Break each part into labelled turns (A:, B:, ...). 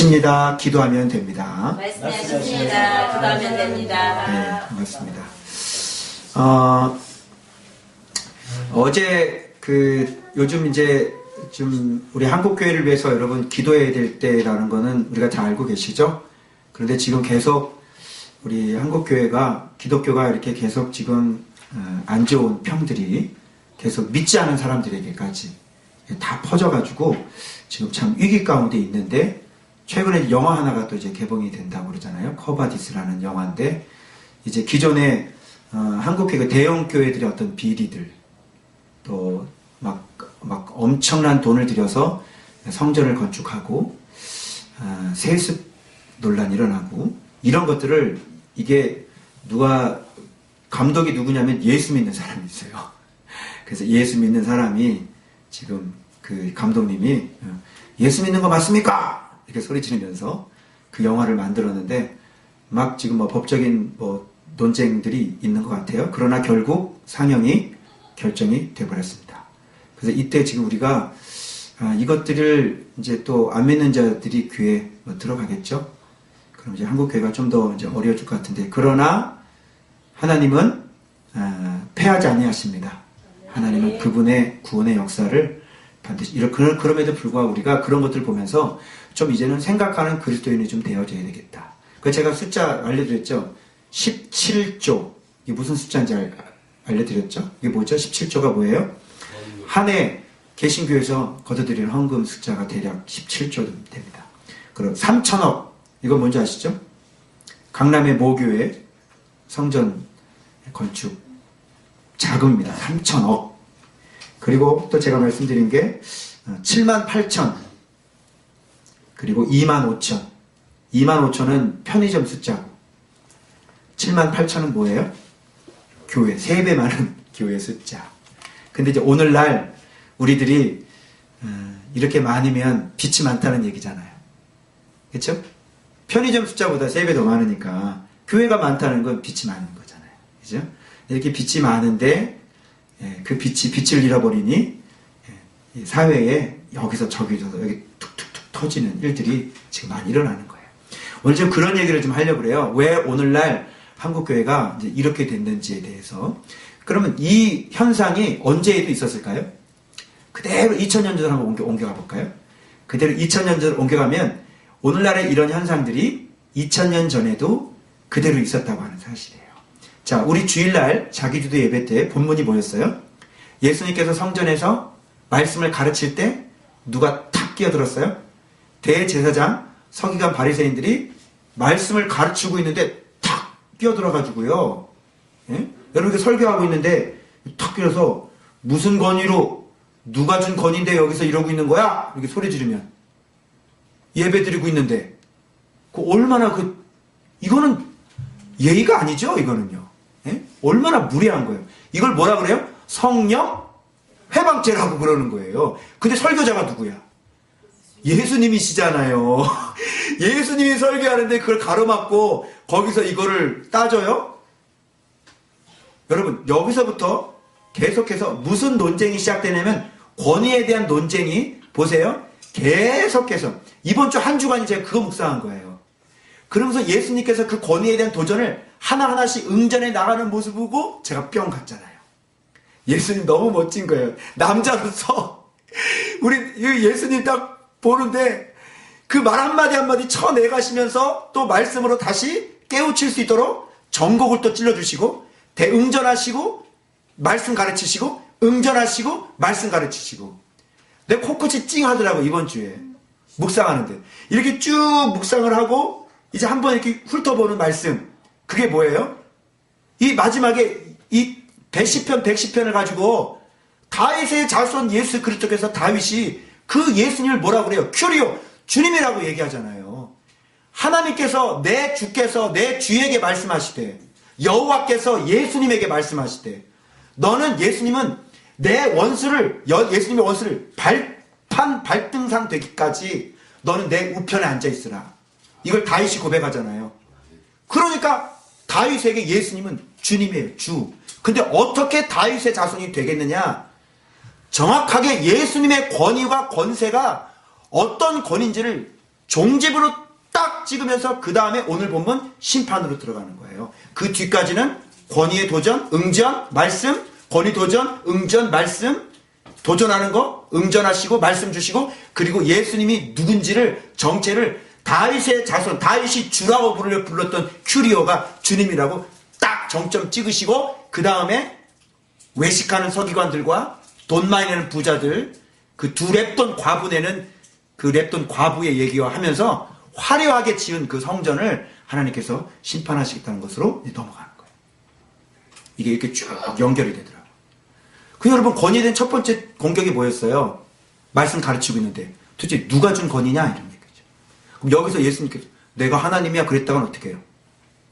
A: 입니다. 기도하면 됩니다.
B: 말씀하셨습니다. 기도하면 됩니다.
A: 네, 반갑습니다. 어제 요즘 이제 좀 우리 한국교회를 위해서 여러분 기도해야 될 때라는 거는 우리가 다 알고 계시죠? 그런데 지금 계속 우리 한국교회가 기독교가 이렇게 계속 지금 안 좋은 평들이 계속 믿지 않은 사람들에게까지 다 퍼져가지고 지금 참 위기 가운데 있는데, 최근에 영화 하나가 또 이제 개봉이 된다고 그러잖아요. 커바디스라는 영화인데, 이제 기존에 한국교회 대형 교회들의 어떤 비리들, 또 막 엄청난 돈을 들여서 성전을 건축하고 세습 논란이 일어나고 이런 것들을, 이게 감독이 누구냐면 예수 믿는 사람이 있어요. 그래서 예수 믿는 사람이 지금 그 감독님이 예수 믿는 거 맞습니까? 이렇게 소리 지르면서 그 영화를 만들었는데, 막 지금 법적인 논쟁들이 있는 것 같아요. 그러나 결국 상영이 결정이 돼버렸습니다. 그래서 이때 지금 우리가 이것들을 이제 또 안 믿는 자들이 귀에 들어가겠죠. 그럼 이제 한국교회가 좀 더 이제 어려워질 것 같은데, 그러나 하나님은 패하지 아니하십니다. 하나님은 그분의 구원의 역사를 반드시 그럼에도 불구하고 우리가 그런 것들을 보면서 좀 이제는 생각하는 그리스도인이 좀 되어져야 되겠다. 그래서 제가 숫자 알려드렸죠. 17조. 이게 무슨 숫자인지 알려드렸죠. 이게 뭐죠? 17조가 뭐예요? 한 해 개신교에서 거둬들이는 헌금 숫자가 대략 17조 됩니다. 그럼 3천억. 이건 뭔지 아시죠? 강남의 모교회 성전 건축 자금입니다. 3천억. 그리고 또 제가 말씀드린 게 7만 8천, 그리고 2만 5천. 2만 5천은 편의점 숫자고, 7만 8천은 뭐예요? 교회, 3배 많은 교회 숫자. 근데 이제 오늘날 우리들이 이렇게 많으면 빚이 많다는 얘기잖아요. 그렇죠? 편의점 숫자보다 3배 더 많으니까 교회가 많다는 건 빚이 많은 거잖아요. 그죠? 이렇게 빚이 많은데 그 빚을 잃어버리니 사회에 여기서 저기서 여기 툭툭툭 터지는 일들이 지금 많이 일어나는 거예요. 오늘 좀 그런 얘기를 좀 하려고 그래요. 왜 오늘날 한국교회가 이제 이렇게 됐는지에 대해서. 그러면 이 현상이 언제에도 있었을까요? 그대로 2000년 전으로 한번 옮겨가 볼까요? 그대로 2000년 전으로 옮겨가면 오늘날의 이런 현상들이 2000년 전에도 그대로 있었다고 하는 사실이에요. 자, 우리 주일날 자기주도 예배 때 본문이 뭐였어요? 예수님께서 성전에서 말씀을 가르칠 때 누가 탁 끼어들었어요? 대제사장, 서기관, 바리새인들이 말씀을 가르치고 있는데 탁 끼어들어가지고요. 예? 여러분께 설교하고 있는데 탁 끼어서 무슨 권위로, 누가 준 권위인데 여기서 이러고 있는 거야? 이렇게 소리 지르면 예배 드리고 있는데 얼마나 이거는 예의가 아니죠. 이거는요. 예? 얼마나 무례한 거예요. 이걸 뭐라 그래요? 성령 회방죄라고 그러는 거예요. 근데 설교자가 누구야? 예수님이시잖아요. 예수님이 설교하는데 그걸 가로막고 거기서 이거를 따져요? 여러분, 여기서부터 계속해서 무슨 논쟁이 시작되냐면 권위에 대한 논쟁이, 보세요. 계속해서 이번 주 한 주간이 제가 그거 묵상한 거예요. 그러면서 예수님께서 그 권위에 대한 도전을 하나하나씩 응전해 나가는 모습을 보고 제가 뿅 갔잖아요. 예수님 너무 멋진 거예요. 남자로서 우리 예수님 딱 보는데 그 말 한마디 한마디 쳐내가시면서 또 말씀으로 다시 깨우칠 수 있도록 전곡을 또 찔러주시고, 대응전하시고 말씀 가르치시고, 응전하시고 말씀 가르치시고. 내 코끝이 찡하더라고. 이번 주에 묵상하는데 이렇게 쭉 묵상을 하고 이제 한번 이렇게 훑어보는 말씀, 그게 뭐예요? 이 마지막에 이 110편을 가지고 다윗의 자손 예수 그리스도께서, 다윗이 그 예수님을 뭐라고 그래요? 큐리오, 주님이라고 얘기하잖아요. 하나님께서, 내 주께서 내 주에게 말씀하시되, 여호와께서 예수님에게 말씀하시되, 너는, 예수님은 내 원수를, 예수님의 원수를 발등상 되기까지 너는 내 우편에 앉아있으라. 이걸 다윗이 고백하잖아요. 그러니까 다윗에게 예수님은 주님이에요. 주. 근데 어떻게 다윗의 자손이 되겠느냐? 정확하게 예수님의 권위와 권세가 어떤 권위인지를 종집으로 딱 찍으면서 그 다음에 오늘 본문 심판으로 들어가는 거예요. 그 뒤까지는 권위의 도전, 응전, 말씀, 권위 도전, 응전, 말씀, 도전하는 거, 응전하시고 말씀 주시고, 그리고 예수님이 누군지를, 정체를 다윗의 자손, 다윗이 주라고 불렀던 큐리오가 주님이라고 딱 정점 찍으시고, 그 다음에 외식하는 서기관들과 돈 많이 내는 부자들, 그 두 랩돈 과부 내는 그 랩돈 과부의 얘기와 하면서 화려하게 지은 그 성전을 하나님께서 심판하시겠다는 것으로 넘어가는 거예요. 이게 이렇게 쭉 연결이 되더라고요. 그 여러분, 권위된 첫 번째 공격이 뭐였어요? 말씀 가르치고 있는데 도대체 누가 준 권위냐? 이런 얘기죠. 그럼 여기서 예수님께서 내가 하나님이야 그랬다가는 어떻게 해요?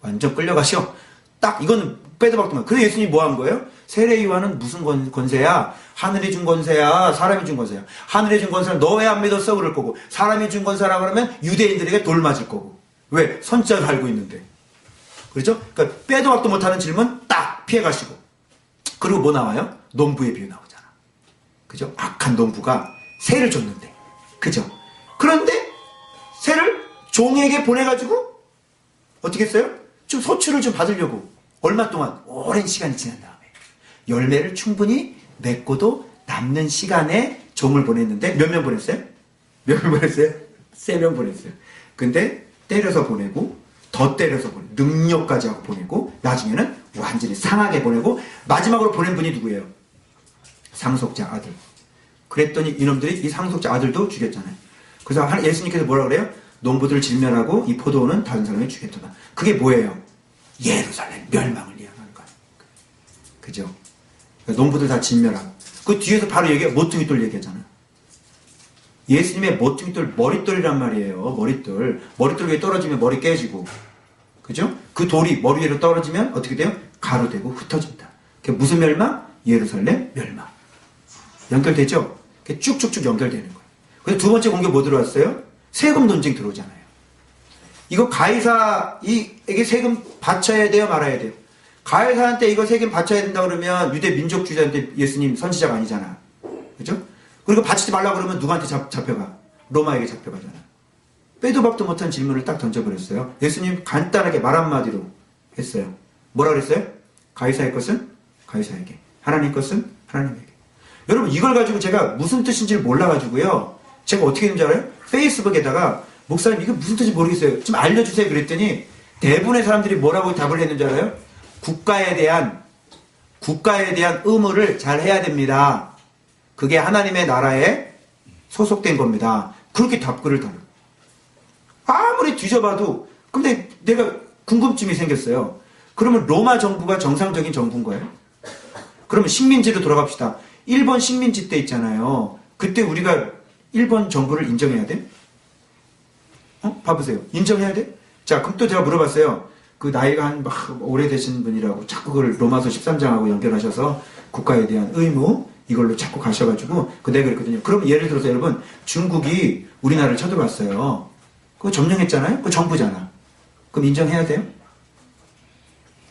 A: 완전 끌려가셔. 딱 이거는 빼도 박도 말. 그래서 예수님이 뭐 한 거예요? 세례요한은 무슨 권세야? 하늘이 준 권세야? 사람이 준 권세야? 하늘이 준 권세는 너 왜 안 믿었어? 그럴 거고, 사람이 준 권세라 그러면 유대인들에게 돌 맞을 거고. 왜? 선자를 알고 있는데. 그렇죠? 그러니까 빼도 박도 못하는 질문 딱 피해가시고. 그리고 뭐 나와요? 농부의 비유 나오잖아. 그죠? 악한 농부가 새를 줬는데. 그죠? 그런데 새를 종에게 보내가지고 어떻게 했어요? 좀 소출을 좀 받으려고 얼마 동안 오랜 시간이 지난 다음에 열매를 충분히 맺고도 남는 시간에 종을 보냈는데 몇 명 보냈어요? 몇 명 보냈어요? 3명 보냈어요. 근데 때려서 보내고 더 때려서 보내고 능력까지 하고 보내고 나중에는 완전히 상하게 보내고 마지막으로 보낸 분이 누구예요? 상속자 아들. 그랬더니 이놈들이 이 상속자 아들도 죽였잖아요. 그래서 예수님께서 뭐라 그래요? 농부들을 진멸하고 이 포도원은 다른 사람이 주겠구나. 그게 뭐예요? 예루살렘 멸망을 예언하는 거예요. 그죠? 그러니까 농부들 다 진멸하고. 그 뒤에서 바로 모퉁이돌 얘기하잖아요. 예수님의 모퉁이돌, 머릿돌이란 말이에요. 머릿돌. 머릿돌 위에 떨어지면 머리 깨지고. 그죠? 그 돌이 머리 위로 떨어지면 어떻게 돼요? 가루되고 흩어진다. 그게 무슨 멸망? 예루살렘 멸망. 연결되죠? 그게 쭉쭉쭉 연결되는 거예요. 그래서 두 번째 공격 뭐 들어왔어요? 세금 논쟁 들어오잖아요. 이거 가이사에게 세금 바쳐야 돼요? 말아야 돼요? 가이사한테 이거 세금 바쳐야 된다 그러면 유대 민족주의자한테 예수님 선지자가 아니잖아. 그죠? 그리고 바치지 말라 그러면 누구한테 잡혀가? 로마에게 잡혀가잖아. 빼도 박도 못한 질문을 딱 던져버렸어요. 예수님 간단하게 말 한마디로 했어요. 뭐라 그랬어요? 가이사의 것은 가이사에게, 하나님 것은 하나님에게. 여러분, 이걸 가지고 제가 무슨 뜻인지를 몰라가지고요, 제가 어떻게 했는지 알아요? 페이스북에다가 목사님 이거 무슨 뜻인지 모르겠어요, 좀 알려주세요 그랬더니 대부분의 사람들이 뭐라고 답을 했는지 알아요? 국가에 대한 의무를 잘 해야 됩니다. 그게 하나님의 나라에 소속된 겁니다. 그렇게 답글을 달아요. 아무리 뒤져봐도. 근데 내가 궁금증이 생겼어요. 그러면 로마 정부가 정상적인 정부인 거예요? 그러면 식민지로 돌아갑시다. 일본 식민지 때 있잖아요. 그때 우리가 일본 정부를 인정해야 돼? 봐보세요. 인정해야 돼? 자, 그럼 또 제가 물어봤어요. 그 나이가 한 오래되신 분이라고 자꾸 그걸 로마서 13장하고 연결하셔서 국가에 대한 의무 이걸로 자꾸 가셔가지고 내가 그랬거든요. 그럼 예를 들어서 여러분, 중국이 우리나라를 쳐들어왔어요. 그거 점령했잖아요? 그거 정부잖아. 그럼 인정해야 돼요?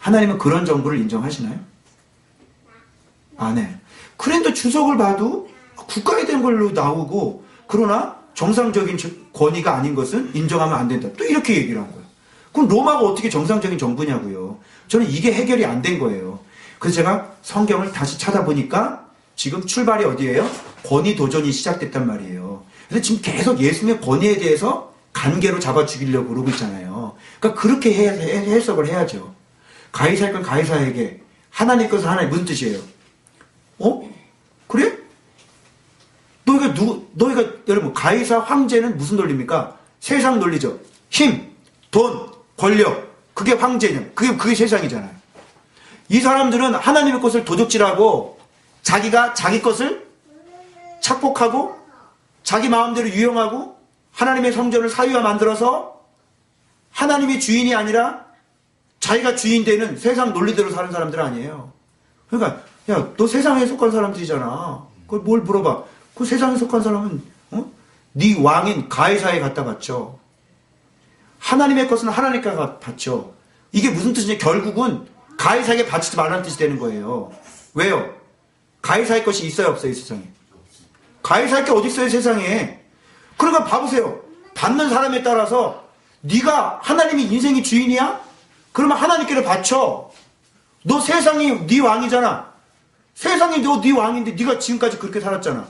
A: 하나님은 그런 정부를 인정하시나요? 안 해요. 그런데 주석을 봐도 국가에 대한 걸로 나오고, 그러나 정상적인 권위가 아닌 것은 인정하면 안 된다. 또 이렇게 얘기를 한 거예요. 그럼 로마가 어떻게 정상적인 정부냐고요. 저는 이게 해결이 안 된 거예요. 그래서 제가 성경을 다시 찾아보니까 지금 출발이 어디예요? 권위 도전이 시작됐단 말이에요. 그래서 지금 계속 예수님의 권위에 대해서 간계로 잡아 죽이려고 그러고 있잖아요. 그러니까 그렇게 해석을 해야죠. 가이사의 건 가이사에게, 하나님 것은 하나님. 무슨 뜻이에요? 그래? 너희가 여러분, 가이사 황제는 무슨 논리입니까? 세상 논리죠. 힘, 돈, 권력, 그게 황제냐? 그게 세상이잖아요. 이 사람들은 하나님의 것을 도적질하고 자기가 자기 것을 착복하고 자기 마음대로 유용하고 하나님의 성전을 사유화 만들어서 하나님의 주인이 아니라 자기가 주인 되는 세상 논리대로 사는 사람들 아니에요. 그러니까 야, 너 세상에 속한 사람들이잖아. 그걸 뭘 물어봐. 그 세상에 속한 사람은 네 왕인 가이사에 갖다 바쳐. 하나님의 것은 하나님께 바쳐. 이게 무슨 뜻이냐? 결국은 가이사에게 바치지 말라는 뜻이 되는 거예요. 왜요? 가이사의 것이 있어요, 없어요, 이 세상에? 가이사의 게 어디 있어요, 세상에? 그러니까 봐보세요. 받는 사람에 따라서 네가 하나님이 인생의 주인이야? 그러면 하나님께로 바쳐. 너 세상이 네 왕이잖아. 세상이 네 왕인데 네가 지금까지 그렇게 살았잖아.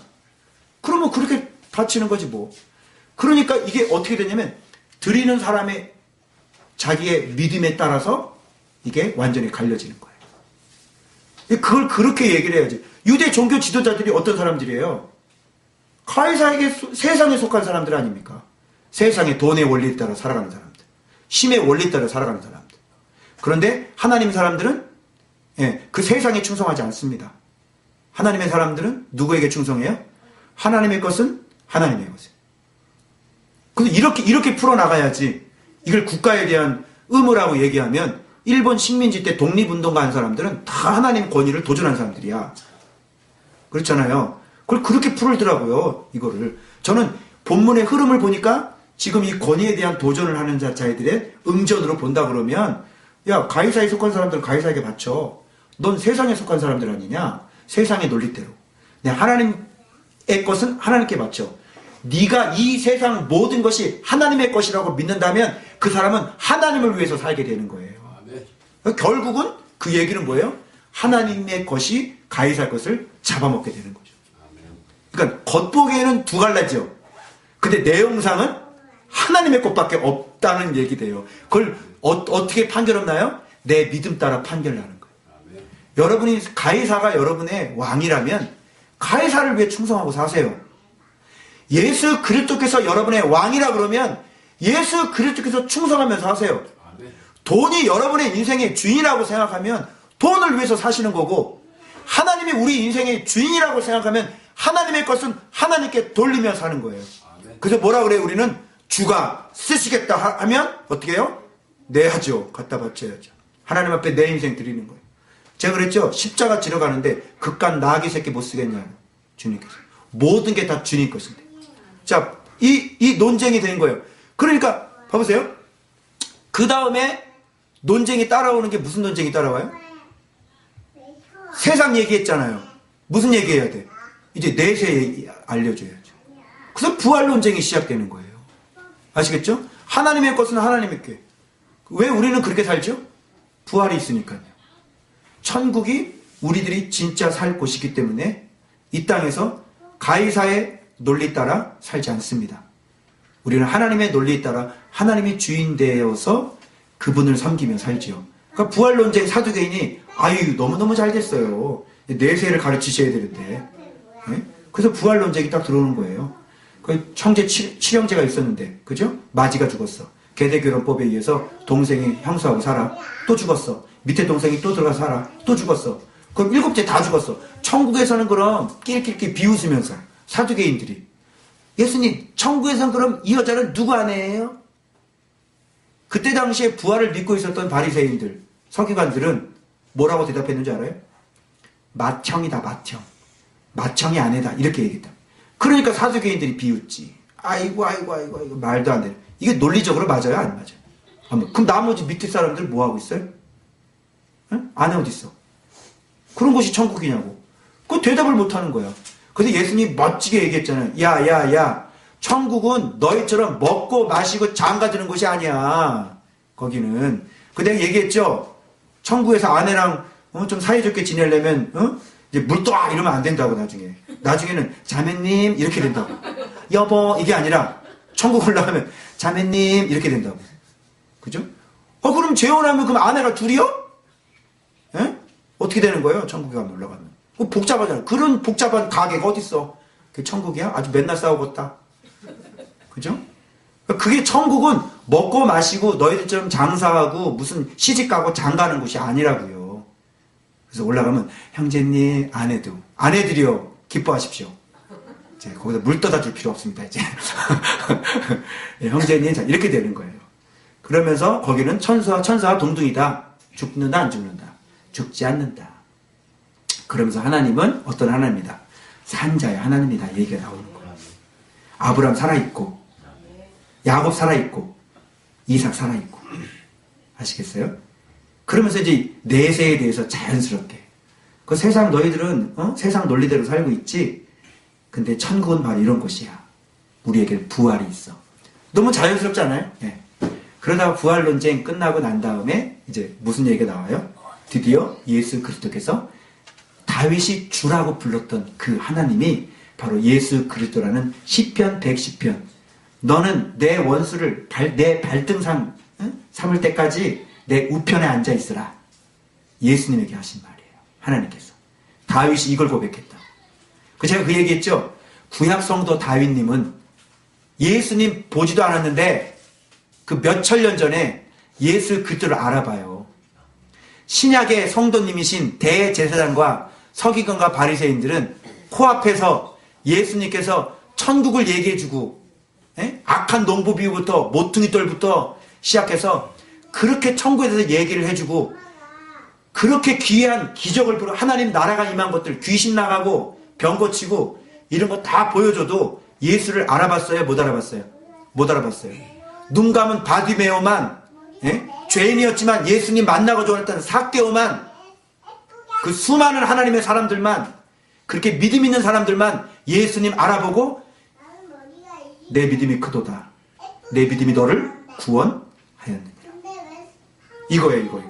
A: 그러면 그렇게 바치는 거지 뭐. 그러니까 이게 어떻게 되냐면 드리는 사람의 자기의 믿음에 따라서 이게 완전히 갈려지는 거예요. 그걸 그렇게 얘기를 해야지. 유대 종교 지도자들이 어떤 사람들이에요? 가이사에게 세상에 속한 사람들 아닙니까? 세상의 돈의 원리에 따라 살아가는 사람들. 힘의 원리에 따라 살아가는 사람들. 그런데 하나님 사람들은 그 세상에 충성하지 않습니다. 하나님의 사람들은 누구에게 충성해요? 하나님의 것은 하나님의 것이에요. 근데 이렇게 풀어나가야지. 이걸 국가에 대한 의무라고 얘기하면 일본 식민지 때 독립운동가 한 사람들은 다 하나님 권위를 도전한 사람들이야. 그렇잖아요. 그걸 그렇게 풀더라고요. 이거를. 저는 본문의 흐름을 보니까 지금 이 권위에 대한 도전을 하는 자들의 응전으로 본다 그러면 야, 가이사에 속한 사람들은 가이사에게 바쳐. 넌 세상에 속한 사람들 아니냐? 세상의 논리대로. 네, 하나님의 것은 하나님께 바쳐. 네가 이 세상 모든 것이 하나님의 것이라고 믿는다면 그 사람은 하나님을 위해서 살게 되는 거예요. 결국은 그 얘기는 뭐예요? 하나님의 것이 가이사 것을 잡아먹게 되는 거죠. 그러니까 겉보기에는 두 갈라지요. 근데 내용상은 하나님의 것밖에 없다는 얘기돼요. 그걸 어떻게 판결없나요? 내 믿음 따라 판결하는 거예요. 여러분이 가이사가 여러분의 왕이라면 가이사를 위해 충성하고 사세요. 예수 그리스도께서 여러분의 왕이라 그러면 예수 그리스도께서 충성하면서 하세요. 돈이 여러분의 인생의 주인이라고 생각하면 돈을 위해서 사시는 거고, 하나님이 우리 인생의 주인이라고 생각하면 하나님의 것은 하나님께 돌리며 사는 거예요. 그래서 뭐라 그래요? 우리는 주가 쓰시겠다 하면 어떻게 해요? 내야죠. 갖다 바쳐야죠. 하나님 앞에 내 인생 드리는 거예요. 제가 그랬죠. 십자가 지러 가는데 그깟 나귀 새끼 못 쓰겠냐고 주님께서. 모든 게 다 주님 것인데. 자, 이 논쟁이 된 거예요. 그러니까 봐보세요. 그 다음에 논쟁이 따라오는 게 무슨 논쟁이 따라와요? 세상 얘기했잖아요. 무슨 얘기해야 돼? 이제 내세 얘기 알려줘야죠. 그래서 부활 논쟁이 시작되는 거예요. 아시겠죠? 하나님의 것은 하나님의 게. 왜 우리는 그렇게 살죠? 부활이 있으니까요. 천국이 우리들이 진짜 살 곳이기 때문에 이 땅에서 가이사의 논리 따라 살지 않습니다. 우리는 하나님의 논리에 따라 하나님의 주인 되어서 그분을 섬기며 살지요. 그러니까 부활 논쟁 사두개인이 아유 너무너무 잘 됐어요. 내세를 가르치셔야 되는데. 네? 그래서 부활 논쟁이 딱 들어오는 거예요. 그 형제 칠형제가 있었는데, 그죠? 마지가 죽었어. 계대결혼법에 의해서 동생이 형수하고 살아. 또 죽었어. 밑에 동생이 또 들어가 살아. 또 죽었어. 그럼 일곱째 다 죽었어. 천국에서는 그럼 낄낄낄 비웃으면서 사두개인들이 예수님, 천국에서는 그럼 이 여자는 누구 아내예요? 그때 당시에 부활을 믿고 있었던 바리새인들, 서기관들은 뭐라고 대답했는지 알아요? 맏형이다, 맏형. 맏형이 아내다. 이렇게 얘기했다. 그러니까 사두개인들이 비웃지. 아이고 말도 안 돼. 이게 논리적으로 맞아요, 안 맞아요? 그럼 나머지 밑에 사람들 뭐 하고 있어요? 응? 아내 어디 있어? 그런 곳이 천국이냐고. 그 대답을 못 하는 거야. 그래서 예수님이 멋지게 얘기했잖아요. 야, 천국은 너희처럼 먹고 마시고 장가드는 곳이 아니야. 거기는. 그 내가 얘기했죠. 천국에서 아내랑 좀 사이좋게 지내려면 이제 물떠 이러면 안 된다고 나중에. 나중에는 자매님 이렇게 된다고. 여보 이게 아니라 천국 올라가면 자매님 이렇게 된다고. 그죠? 그럼 재혼하면 그럼 아내가 둘이요? 예? 어떻게 되는 거예요? 천국에 가면 올라가면. 복잡하잖아. 그런 복잡한 가게가 어딨어? 그게 천국이야? 아주 맨날 싸우겠다. 그죠? 그게 천국은 먹고 마시고 너희들처럼 장사하고 무슨 시집가고 장가는 곳이 아니라고요. 그래서 올라가면 형제님 아내들이요 기뻐하십시오. 이제 거기다 물 떠다 줄 필요 없습니다. 이제 네, 형제님 자 이렇게 되는 거예요. 그러면서 거기는 천사와 동등이다. 죽는다 안 죽는다. 죽지 않는다. 그러면서 하나님은 어떤 하나님이다. 산자의 하나님이다. 얘기가 나오는 거예요. 아브라함 살아있고 야곱 살아있고 이삭 살아있고 아시겠어요? 그러면서 이제 내세에 대해서 자연스럽게 그 세상 너희들은 세상 논리대로 살고 있지. 근데 천국은 바로 이런 곳이야. 우리에게 부활이 있어. 너무 자연스럽지 않아요? 예. 그러다가 부활 논쟁 끝나고 난 다음에 이제 무슨 얘기가 나와요? 드디어 예수 그리스도께서 다윗이 주라고 불렀던 그 하나님이 바로 예수 그리스도라는 시편 110편. 너는 내 원수를 내 발등상 삼을 때까지 내 우편에 앉아 있으라. 예수님에게 하신 말이에요. 하나님께서. 다윗이 이걸 고백했다. 제가 그 얘기했죠. 구약 성도 다윗님은 예수님 보지도 않았는데 그 몇 천년 전에 예수 그리스도를 알아봐요. 신약의 성도님이신 대제사장과 서기관과 바리새인들은 코앞에서 예수님께서 천국을 얘기해주고 악한 농부 비유부터 모퉁이 돌부터 시작해서 그렇게 천국에 대해서 얘기를 해주고 그렇게 귀한 기적을 보러 하나님 나라가 임한 것들 귀신 나가고 병 고치고 이런 거 다 보여줘도 예수를 알아봤어요? 못 알아봤어요? 못 알아봤어요. 눈 감은 바디메오만 죄인이었지만 예수님 만나고 좋았던 삭개오만 그 수많은 하나님의 사람들만 그렇게 믿음 있는 사람들만 예수님 알아보고 내 믿음이 크도다. 내 믿음이 너를 구원하였느니라. 이거예요, 이거.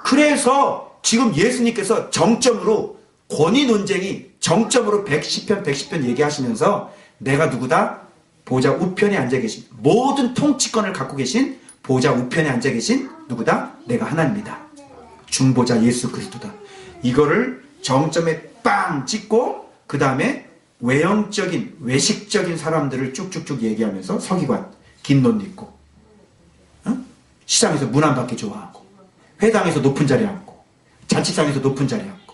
A: 그래서 지금 예수님께서 정점으로 권위 논쟁이 정점으로 110편 얘기하시면서 내가 누구다? 보좌 우편에 앉아 계신 모든 통치권을 갖고 계신 보좌 우편에 앉아 계신 누구다? 내가 하나님이다. 중보자 예수 그리스도다. 이거를 정점에 빵 찍고 그 다음에 외형적인 외식적인 사람들을 쭉쭉쭉 얘기하면서 서기관 긴 옷 입고 시장에서 문 안 받기 좋아하고 회당에서 높은 자리에 앉고 잔치상에서 높은 자리에 앉고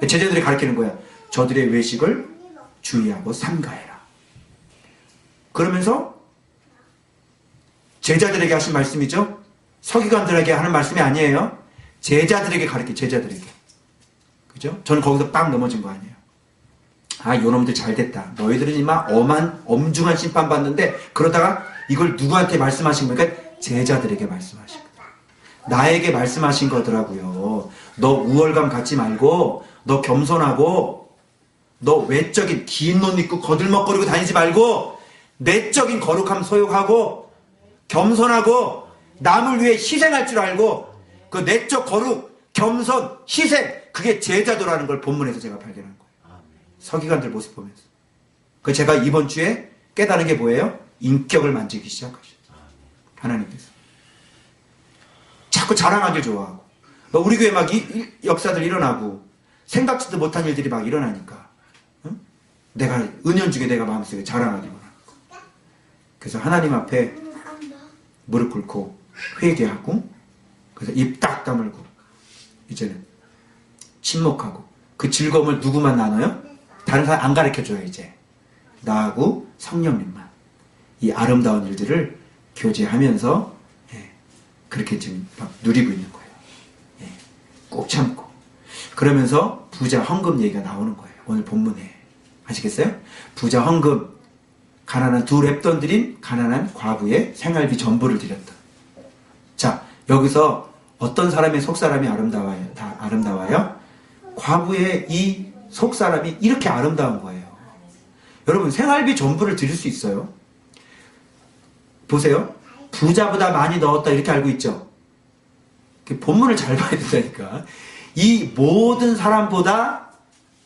A: 제자들이 가르치는 거야. 저들의 외식을 주의하고 삼가해라. 그러면서 제자들에게 하신 말씀이죠. 서기관들에게 하는 말씀이 아니에요. 제자들에게 가르쳐 제자들에게. 그죠? 저는 거기서 빵 넘어진 거 아니에요. 아, 요놈들 잘 됐다. 너희들은 이마 엄중한 심판 받는데 그러다가 이걸 누구한테 말씀하신 거니까 제자들에게 말씀하신 거예요. 나에게 말씀하신 거더라고요. 너 우월감 갖지 말고 너 겸손하고 너 외적인 긴 옷 입고 거들먹거리고 다니지 말고 내적인 거룩함 소유하고 겸손하고 남을 위해 희생할 줄 알고 그 내적 거룩, 겸손, 희생 그게 제자도라는 걸 본문에서 제가 발견한 거예요. 서기관들 모습 보면서. 그 제가 이번 주에 깨달은 게 뭐예요? 인격을 만지기 시작하셨어요. 하나님께서. 자꾸 자랑하길 좋아하고 우리 교회 막 역사들 일어나고 생각지도 못한 일들이 막 일어나니까 내가 은연중에 내가 마음속에 자랑하기만 하는 거. 그래서 하나님 앞에 무릎 꿇고 회개하고 그래서 입 딱 다물고 이제는 침묵하고 그 즐거움을 누구만 나눠요? 다른 사람 안 가르쳐줘요. 이제 나하고 성령님만 이 아름다운 일들을 교제하면서 그렇게 지금 막 누리고 있는 거예요. 꼭 참고 그러면서 부자 헌금 얘기가 나오는 거예요. 오늘 본문에 아시겠어요? 부자 헌금 가난한 두 랩돈 드린 가난한 과부의 생활비 전부를 드렸다. 자, 여기서 어떤 사람의 속사람이 아름다워요? 다 아름다워요? 과부의 이 속사람이 이렇게 아름다운 거예요. 여러분 생활비 전부를 드릴 수 있어요. 보세요. 부자보다 많이 넣었다 이렇게 알고 있죠. 본문을 잘 봐야 된다니까. 이 모든 사람보다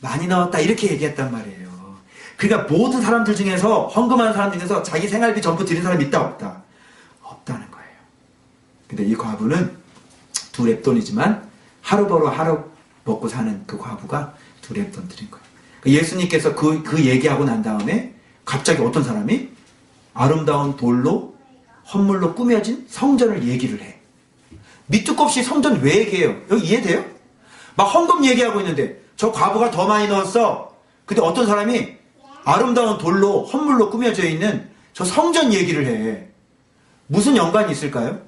A: 많이 넣었다 이렇게 얘기했단 말이에요. 그러니까 모든 사람들 중에서 헌금하는 사람 중에서 자기 생활비 전부 드린 사람이 있다 없다? 없다는 거예요. 근데 이 과부는 두 랩돈이지만 하루 벌어 하루 먹고 사는 그 과부가 두 랩돈 드린 거예요. 예수님께서 그 얘기하고 난 다음에 갑자기 어떤 사람이 아름다운 돌로 헌물로 꾸며진 성전을 얘기를 해. 밑도 없이 성전 왜 얘기해요? 여기 이해돼요? 막 헌금 얘기하고 있는데 저 과부가 더 많이 넣었어. 근데 어떤 사람이 아름다운 돌로 헌물로 꾸며져 있는 저 성전 얘기를 해. 무슨 연관이 있을까요?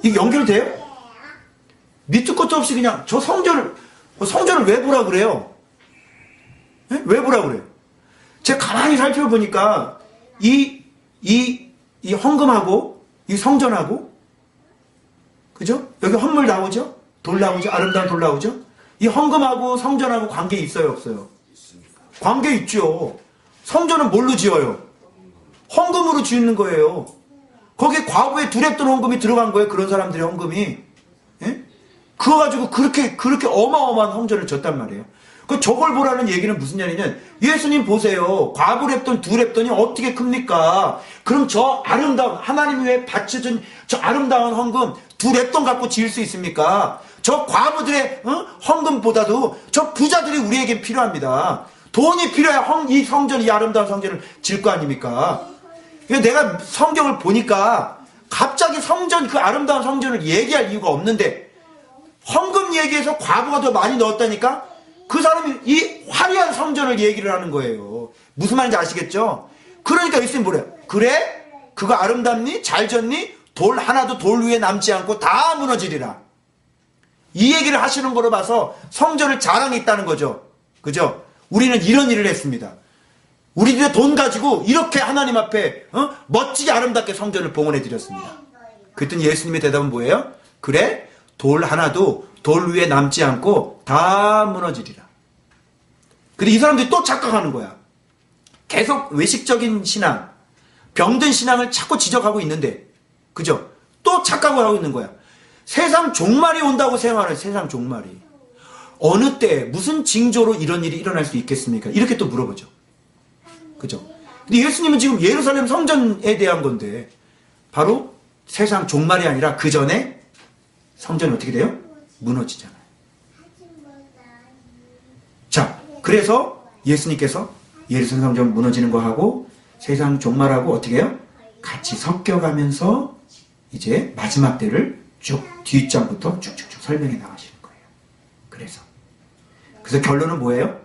A: 이게 연결돼요? 밑도 끝도 없이 그냥 저 성전을 왜 보라 그래요? 왜 보라 그래요? 제가 가만히 살펴보니까 이 헌금하고 이 성전하고 그죠? 여기 헌물 나오죠? 돌 나오죠? 아름다운 돌 나오죠? 이 헌금하고 성전하고 관계 있어요 없어요? 관계 있죠. 성전은 뭘로 지어요? 헌금으로 짓는 거예요. 거기에 과거에 두렵던 헌금이 들어간 거예요. 그런 사람들의 헌금이. 예? 그거 가지고 그렇게 어마어마한 성전을 졌단 말이에요. 그 저걸 보라는 얘기는 무슨 얘기냐면 예수님 보세요. 과부랩돈 두랩돈이 어떻게 큽니까? 그럼 저 아름다운 하나님 위에 바쳐진 저 아름다운 헌금 두랩돈 갖고 지을 수 있습니까? 저 과부들의 헌금보다도 저 부자들이 우리에게 필요합니다. 돈이 필요해야 이 성전, 이 아름다운 성전을 질 거 아닙니까? 내가 성경을 보니까 갑자기 성전, 그 아름다운 성전을 얘기할 이유가 없는데 헌금 얘기해서 과부가 더 많이 넣었다니까? 그 사람이 이 화려한 성전을 얘기를 하는 거예요. 무슨 말인지 아시겠죠? 그러니까 예수님 뭐래요? 그래? 그거 아름답니? 잘 졌니? 돌 하나도 돌 위에 남지 않고 다 무너지리라. 이 얘기를 하시는 거로 봐서 성전을 자랑이 있다는 거죠. 그죠? 우리는 이런 일을 했습니다. 우리들의 돈 가지고 이렇게 하나님 앞에 멋지게 아름답게 성전을 봉헌해 드렸습니다. 그랬더니 예수님의 대답은 뭐예요? 그래? 돌 하나도 돌 위에 남지 않고 다 무너지리라. 근데 이 사람들이 또 착각하는 거야. 계속 외식적인 신앙, 병든 신앙을 자꾸 지적하고 있는데, 그죠? 또 착각을 하고 있는 거야. 세상 종말이 온다고 생각하는 세상 종말이. 어느 때 무슨 징조로 이런 일이 일어날 수 있겠습니까? 이렇게 또 물어보죠. 그죠? 근데 예수님은 지금 예루살렘 성전에 대한 건데 바로 세상 종말이 아니라 그 전에 성전이 어떻게 돼요? 무너지잖아요. 자, 그래서 예수님께서 예루살렘 성전 무너지는 거하고 세상 종말하고 어떻게 해요? 같이 섞여가면서 이제 마지막 때를 쭉 뒷장부터 쭉쭉쭉 설명해 나가시는 거예요. 그래서 결론은 뭐예요?